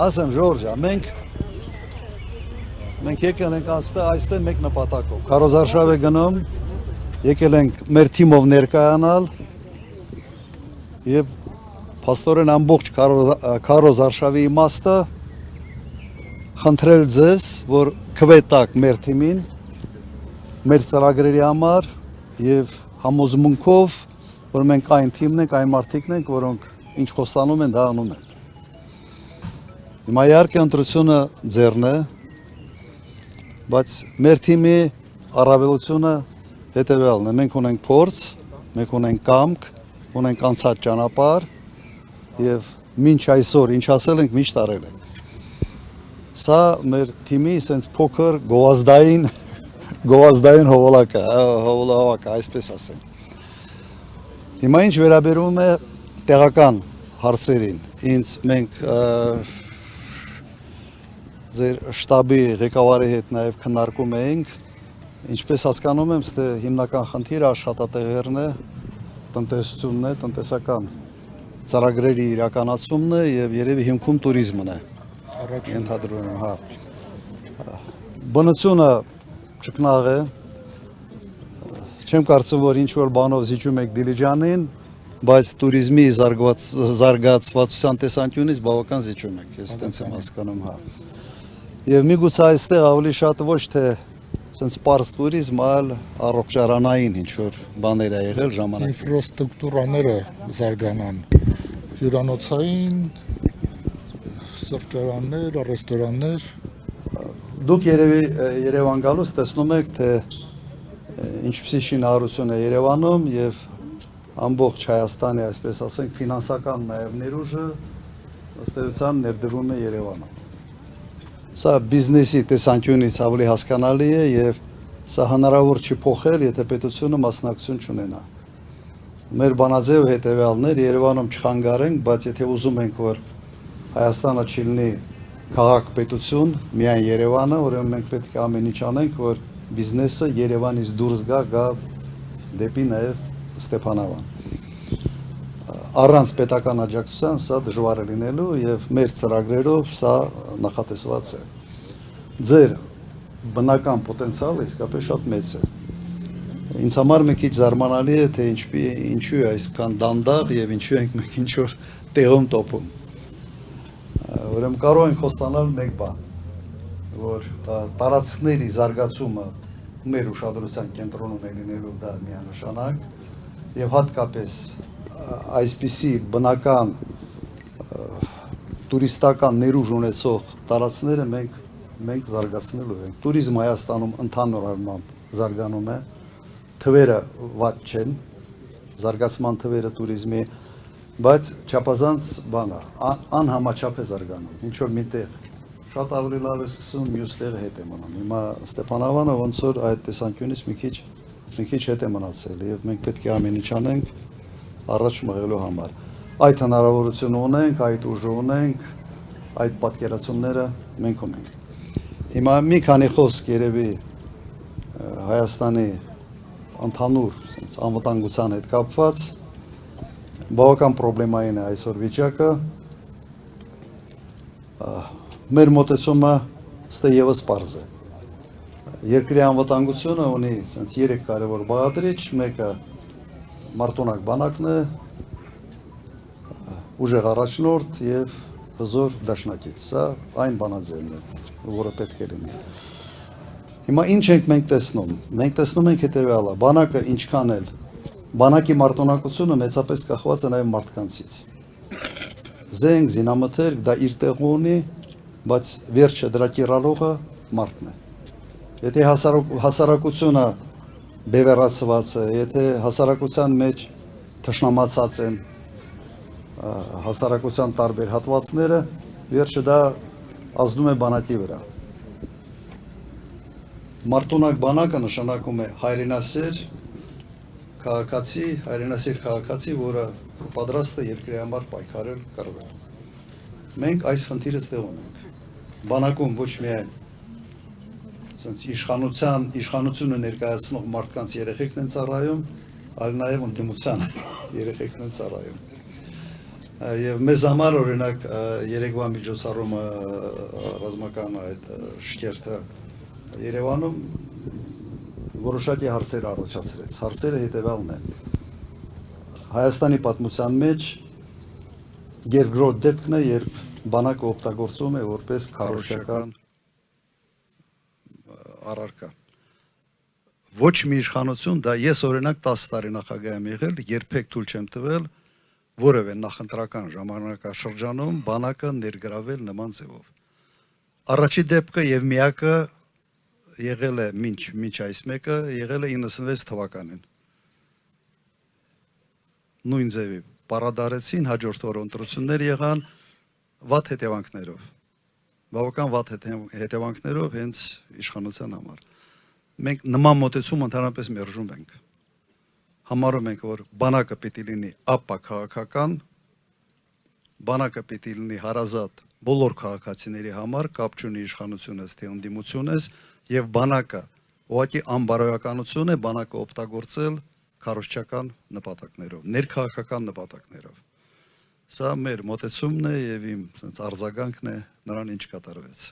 ասեմ Ժորժա, մենք եկել ենք այստեղ մեկ նպատակով։ Քարոզարշավ է գնում, եկել ենք մեր թիմով ներկայանալ եւ փաստորեն ամբողջ Քարոզարշավի իմաստը խնդրել ձեզ, որ քվետակ մեր թիմին, մեր ծրագրերի համար եւ համոզմունքով, որ մենք այն թիմն ենք, այն մարդիկն ենք, որոնք ինչ խոստանում են, դա անում են։ Հիմա իհարկե ընտրությունը ձեռն է, բայց մեր թիմի առավելությունը հետևյալն է, մենք ունենք փորձ, մենք ունենք կամք, ունենք անցած ճանապարհ եւ մինչ այսօր ինչ ասել ենք, միշտ արել ենք։ Սա մեր թիմի sense փոքր գովազդային հովանակ, այսպես ասենք։ Հիմա ինչ վերաբերում է տեղական հարցերին, մենք ձեր շտաբի ղեկավարի հետ նաև քննարկում էինք, ինչպես հասկանում եմ, ստե հիմնական խնդիրը աշխատատեղերն է, տնտեսությունն է, տնտեսական ծրագրերի իրականացումն է եւ երևի հիմքում туриզմն է։ Ենթադրում եմ, հա։ Բնությունը ճկնաղ է, չեմ կարծում, որ ինչ-որ բանով զիջում եք Դիլիջանին, բայց туриզմի զարգացվածության տեսանկյունից բավական զիջում եք, ես տենց եմ հասկանում, հա։ Եվ միգուցե այստեղ ավելի շատ ոչ թե սենց պարզ туриզմ, այլ առողջարանային ինչ-որ բաներ է եղել ժամանակ։ Ինֆրաստրուկտուրաները զարգանան, հյուրանոցային, սրճարաններ, ռեստորաններ։ Դուք երևի Երևան գալուց տեսնում եք, թե ինչպիսի շինարարություն է Երևանում եւ ամբողջ Հայաստանի, այսպես ասենք, ֆինանսական նաեւ ներուժը ըստ էության ներդրվում է Երևանում։ Սա բիզնեսի տեսանկյունից ավելի հասկանալի է եւ սա հնարավոր չի փոխել, եթե պետությունը մասնակցություն չունենա։ Մեր բանաձև հետեւյալներ Երևանում չխանգարենք, բայց եթե ուզում ենք, որ Հայաստանը չլինի քաղաք պետություն, միայն Երևանը, ուրեմն մենք պետք է ամեն ինչ անենք, որ բիզնեսը Երևանից դուրս գա դեպի նաև Ստեփանավան։ Առանց պետական աջակցության սա դժվար է լինելու եւ մեր ծրագրերով սա նախատեսված է։ Ձեր բնական պոտենցիալը իսկապես շատ մեծ է։ Ինձ համար մի քիչ զարմանալի է, թե ինչու է այսքան դանդաղ եւ ինչու ենք մենք ինչ որ տեղում տոպում։ Ուրեմն կարող ենք խոստանալ մեկ բան, որ տարածքների զարգացումը մեր ուշադրության կենտրոնում է լինելու դա միանշանակ եւ հատկապես այսպիսի բնական տուրիստական ներուժ ունեցող տարածքները մենք զարգացնելու ենք։ Туриզմը Հայաստանում ընդհանուր առմամբ զարգանում է, թվերը վատ չեն, զարգացման թվերը туриզմի, բայց չափազանց բան է, անհամաչափ է զարգանում, ինչ որ միտեղ շատ ավելի լավ է սկսում, մյուս տեղը հետ է մնում։ Հիմա Ստեփանավանը ոնց որ այդ տեսանկյունից մի քիչ հետ է մնացել եւ մենք պետք է ամեն ինչ անենք առաջ մղելու համար։ Այդ հնարավորությունը ունենք, այդ ուժը ունենք, այդ պատկերացումները մենք ունենք։ Հիմա մի քանի խոսք երևի Հայաստանի ընդհանուր անվտանգության հետ կապված բավական պրոբլեմային է այսօր վիճակը։ Մեր մոտեցումը ստե եւս պարզ է։ Երկրի անվտանգությունը ունի sense 3 կարևոր բաղադրիչ, մեկը մարտունակ բանակն է, ուժեղ առաջնորդ եւ հզոր դաշնակից։ Սա այն բանաձևն է, որը պետք է լինի։ Հիմա ինչ ենք մենք տեսնում։ Մենք տեսնում ենք հետեւյալը, բանակը ինչքան էլ բանակի մարտունակությունը մեծապես կախված է նաև մարդկանցից։ Զենք, զինամթերք, դա իր տեղը ունի, բայց վերջը դրա կիրառողը մարդն է։ Եթե հասարակությունը բևեռացված է, եթե հասարակության մեջ թշնամացած են հասարակության տարբեր հատվածները, վերջը դա ազդում է բանակի վրա։ Մարտունակ բանակը նշանակում է հայրենասեր քաղաքացի, որը պատրաստ է երկրի համար պայքարել կռվել։ Մենք այս խնդիրը ստեղ ունենք։ Բանակում ոչ միայն իշխանությունը ներկայացնող մարդկանց երեխեքն են ծառայում, այլ նաև ընդդիմության երեխեքն են ծառայում։ Եվ մեզ համար օրինակ երեկվա միջոցառումը ռազմական այդ շքերթը Երևանում որոշակի հարցեր առաջացրեց։ Հարցերը հետևյալն են։ Հայաստանի պատմության մեջ երկրորդ դեպքն է, երբ բանակը օգտագործում է որպես քարոզչական առարկա։ Ոչ մի իշխանություն, դա ես օրինակ 10 տարի նախագահ եմ եղել, երբեք թույլ չեմ տվել որևէ նախընտրական ժամանակաշրջանում բանակը ներգրավել նման ձևով։ Առաջի դեպքը եւ միակը եղել է մինչ այս մեկը եղել է 96 թվականին։ Նույն ձևի պարադարեցին, հաջորդ օրը ընտրություններ եղան վատ հետևանքներով։ Բավական վատ հետևանքներով հենց իշխանության համար։ Մենք նման մոտեցում ընդհանրապես մերժում ենք։ Համարում ենք, որ բանակը պիտի լինի ապա քաղաքական, բանակը պիտի լինի հարազատ բոլոր քաղաքացիների համար, կապ չունի իշխանություն ես, թե ընդդիմություն ես, եւ բանակը ուղղակի անբարոյականություն է բանակը օգտագործել քարոզչական նպատակներով, ներքաղաքական նպատակներով։ Սա մեր մոտեցումն է եւ իմ արձագանքն է նրան ինչ կատարվեց։